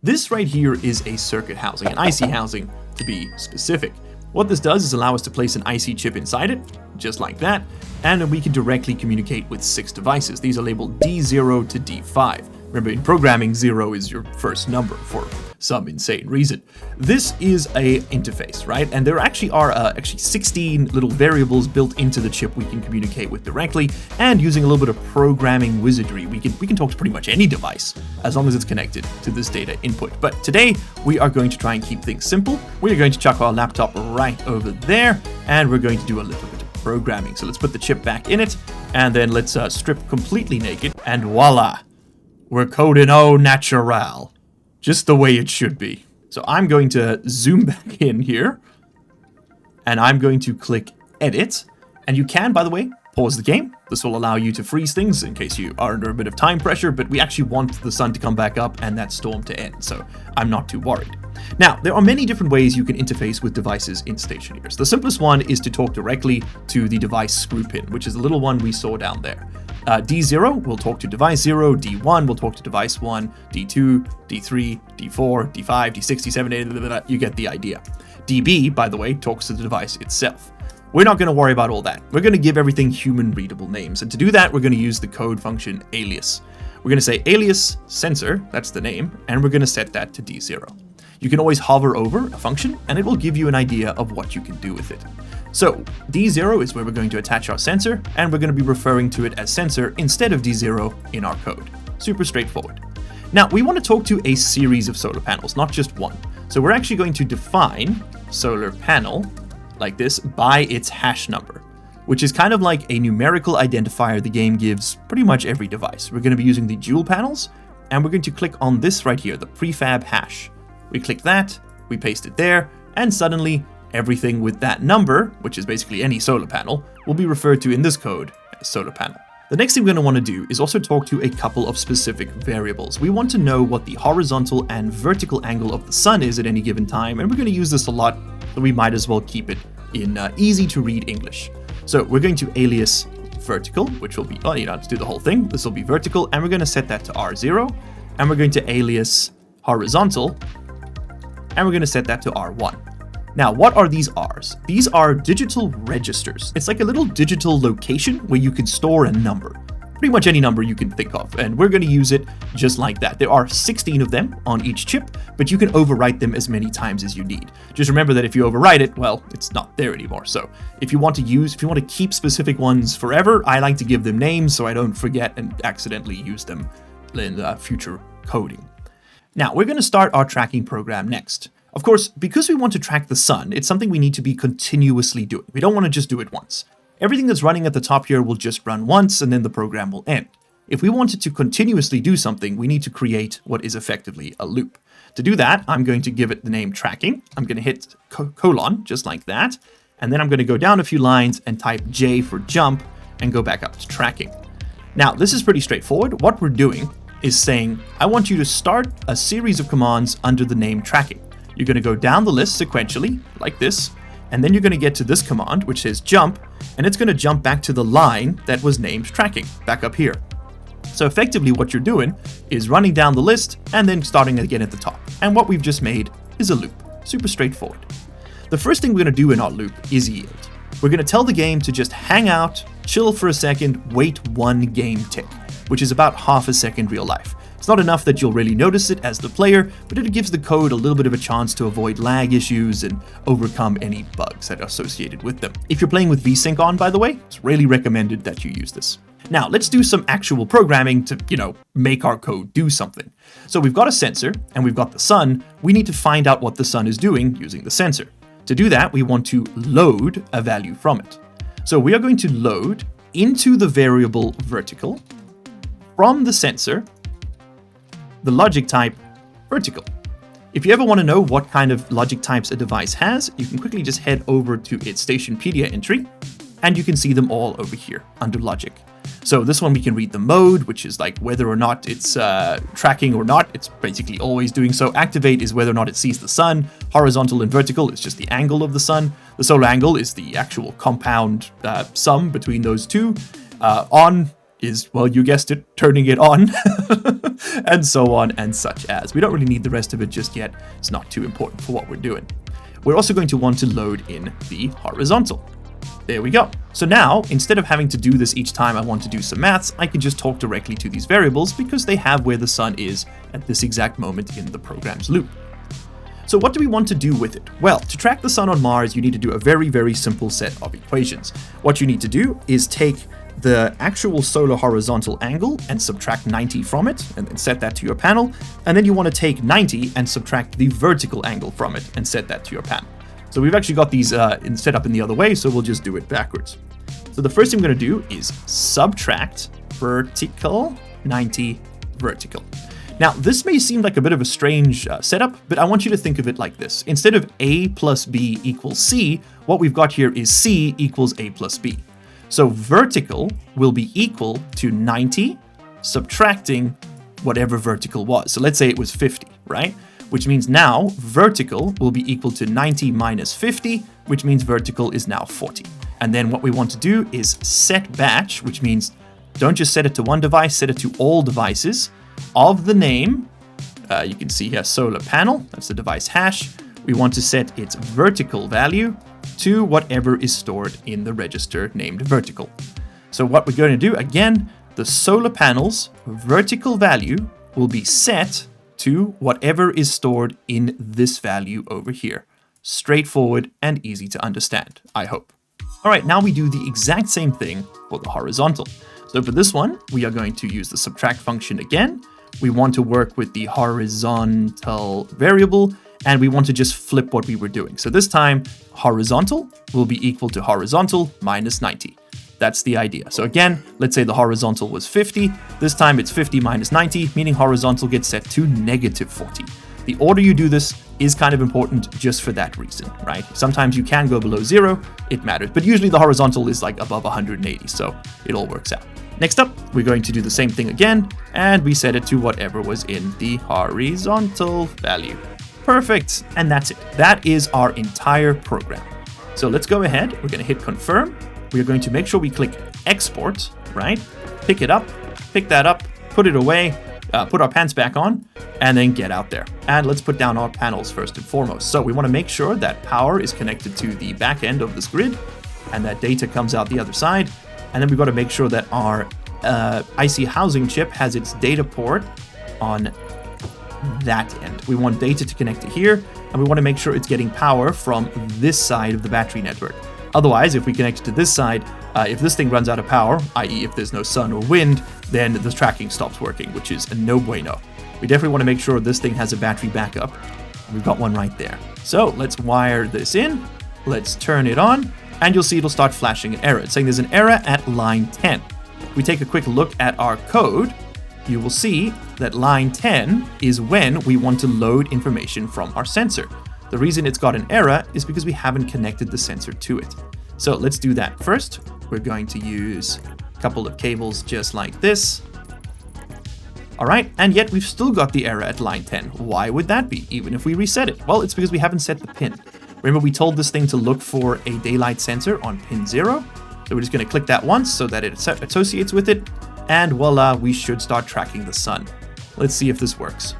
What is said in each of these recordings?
This right here is a circuit housing, an IC housing to be specific. What this does is allow us to place an IC chip inside it, just like that, and then we can directly communicate with 6 devices. These are labeled D0 to D5. Remember, in programming, 0 is your first number for some insane reason. This is a interface, right? And there actually are 16 little variables built into the chip we can communicate with directly, and using a little bit of programming wizardry, we can talk to pretty much any device as long as it's connected to this data input. But today, we are going to try and keep things simple. We are going to chuck our laptop right over there, and we're going to do a little bit of programming. So let's put the chip back in it, and then let's strip completely naked, and voila! We're coding au naturel. Just the way it should be. So I'm going to zoom back in here, and I'm going to click edit. And you can, by the way, pause the game. This will allow you to freeze things in case you are under a bit of time pressure, but we actually want the sun to come back up and that storm to end, so I'm not too worried. Now, there are many different ways you can interface with devices in Stationeers. The simplest one is to talk directly to the device screw pin, which is the little one we saw down there. D0 will talk to device 0, D1 will talk to device 1, D2, D3, D4, D5, D6, D7, D8, you get the idea. DB, by the way, talks to the device itself. We're not going to worry about all that. We're going to give everything human-readable names, and to do that, we're going to use the code function alias. We're going to say alias sensor, that's the name, and we're going to set that to D0. You can always hover over a function, and it will give you an idea of what you can do with it. So D0 is where we're going to attach our sensor, and we're going to be referring to it as sensor instead of D0 in our code. Super straightforward. Now, we want to talk to a series of solar panels, not just one. So we're actually going to define solar panel like this by its hash number, which is kind of like a numerical identifier the game gives pretty much every device. We're going to be using the dual panels, and we're going to click on this right here, the prefab hash. We click that, we paste it there, and suddenly everything with that number, which is basically any solar panel, will be referred to in this code as solar panel. The next thing we're going to want to do is also talk to a couple of specific variables. We want to know what the horizontal and vertical angle of the sun is at any given time, and we're going to use this a lot, so we might as well keep it in easy to read English. So we're going to alias vertical, which will be, well, you don't have to do the whole thing. This will be vertical, and we're going to set that to R0, and we're going to alias horizontal, and we're going to set that to R1. Now, what are these R's? These are digital registers. It's like a little digital location where you can store a number. Pretty much any number you can think of, and we're going to use it just like that. There are 16 of them on each chip, but you can overwrite them as many times as you need. Just remember that if you overwrite it, well, it's not there anymore. So if you want to keep specific ones forever, I like to give them names so I don't forget and accidentally use them in future coding. Now, we're going to start our tracking program next. Of course, because we want to track the sun, it's something we need to be continuously doing. We don't want to just do it once. Everything that's running at the top here will just run once and then the program will end. If we wanted to continuously do something, we need to create what is effectively a loop. To do that, I'm going to give it the name tracking. I'm going to hit colon, just like that. And then I'm going to go down a few lines and type J for jump and go back up to tracking. Now, this is pretty straightforward. What we're doing is saying, I want you to start a series of commands under the name tracking. You're going to go down the list sequentially, like this, and then you're going to get to this command, which says jump, and it's going to jump back to the line that was named tracking, back up here. So effectively what you're doing is running down the list and then starting again at the top. And what we've just made is a loop. Super straightforward. The first thing we're going to do in our loop is yield. We're going to tell the game to just hang out, chill for a second, wait one game tick, which is about half a second real life. It's not enough that you'll really notice it as the player, but it gives the code a little bit of a chance to avoid lag issues and overcome any bugs that are associated with them. If you're playing with VSync on, by the way, it's really recommended that you use this. Now, let's do some actual programming to, make our code do something. So we've got a sensor and we've got the sun. We need to find out what the sun is doing using the sensor. To do that, we want to load a value from it. So we are going to load into the variable vertical from the sensor the logic type vertical. If you ever want to know what kind of logic types a device has, you can quickly just head over to its Stationpedia entry, and you can see them all over here under logic. So this one we can read the mode, which is like whether or not it's tracking or not. It's basically always doing so. Activate is whether or not it sees the sun. Horizontal and vertical is just the angle of the sun. The solar angle is the actual compound sum between those two. On is, well, you guessed it, turning it on, and so on and such as. We don't really need the rest of it just yet. It's not too important for what we're doing. We're also going to want to load in the horizontal. There we go. So now, instead of having to do this each time I want to do some maths, I can just talk directly to these variables because they have where the sun is at this exact moment in the program's loop. So what do we want to do with it? Well, to track the sun on Mars, you need to do a very, very simple set of equations. What you need to do is take the actual solar horizontal angle and subtract 90 from it, and then set that to your panel. And then you want to take 90 and subtract the vertical angle from it and set that to your panel. So we've actually got these set up in the other way, so we'll just do it backwards. So the first thing we're going to do is subtract vertical 90 vertical. Now, this may seem like a bit of a strange setup, but I want you to think of it like this. Instead of A plus B equals C, what we've got here is C equals A plus B. So vertical will be equal to 90 subtracting whatever vertical was. So let's say it was 50, right? Which means now vertical will be equal to 90 minus 50, which means vertical is now 40. And then what we want to do is set batch, which means don't just set it to one device, set it to all devices of the name. You can see here solar panel, that's the device hash. We want to set its vertical value to whatever is stored in the register named vertical. So what we're going to do, again, the solar panel's vertical value will be set to whatever is stored in this value over here. Straightforward and easy to understand, I hope. All right, now we do the exact same thing for the horizontal. So for this one, we are going to use the subtract function again. We want to work with the horizontal variable, and we want to just flip what we were doing. So this time, horizontal will be equal to horizontal minus 90. That's the idea. So again, let's say the horizontal was 50. This time it's 50 minus 90, meaning horizontal gets set to negative 40. The order you do this is kind of important just for that reason, right? Sometimes you can go below 0, it matters. But usually the horizontal is like above 180, so it all works out. Next up, we're going to do the same thing again, and we set it to whatever was in the horizontal value. Perfect, and that's it. That is our entire program. So let's go ahead, we're going to hit confirm. We are going to make sure we click export, right? Pick it up, pick that up, put it away, put our pants back on, and then get out there. And let's put down our panels first and foremost. So we want to make sure that power is connected to the back end of this grid, and that data comes out the other side. And then we've got to make sure that our IC housing chip has its data port on that end. We want data to connect to here, and we want to make sure it's getting power from this side of the battery network. Otherwise, if we connect it to this side, if this thing runs out of power, i.e. if there's no sun or wind, then the tracking stops working, which is a no bueno. We definitely want to make sure this thing has a battery backup. We've got one right there. So let's wire this in, let's turn it on, and you'll see it'll start flashing an error. It's saying there's an error at line 10. If we take a quick look at our code, you will see that line 10 is when we want to load information from our sensor. The reason it's got an error is because we haven't connected the sensor to it. So let's do that first. We're going to use a couple of cables just like this. All right, and yet we've still got the error at line 10. Why would that be, even if we reset it? Well, it's because we haven't set the pin. Remember, we told this thing to look for a daylight sensor on pin 0. So we're just going to click that once so that it associates with it. And voila, we should start tracking the sun. Let's see if this works.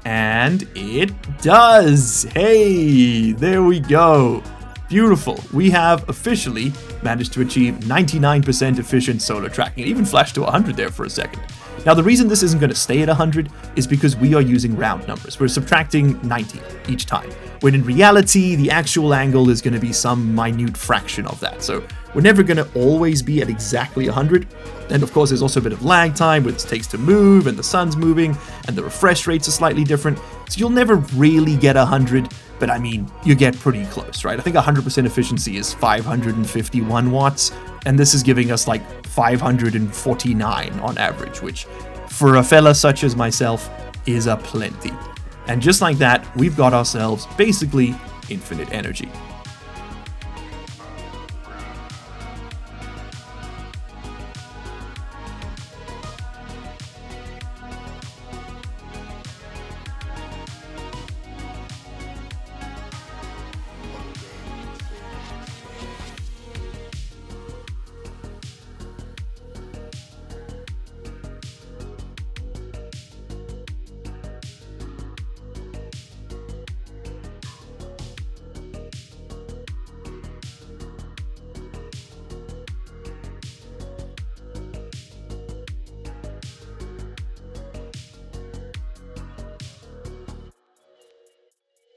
And it does! Hey, there we go. Beautiful. We have officially managed to achieve 99% efficient solar tracking. It even flashed to 100 there for a second. Now, the reason this isn't going to stay at 100 is because we are using round numbers. We're subtracting 90 each time, when in reality, the actual angle is going to be some minute fraction of that. So we're never going to always be at exactly 100. And of course, there's also a bit of lag time, which it takes to move, and the sun's moving, and the refresh rates are slightly different. So you'll never really get 100, but I mean, you get pretty close, right? I think 100% efficiency is 551 watts, and this is giving us like 549 on average, which for a fella such as myself is a plenty. And just like that, we've got ourselves basically infinite energy.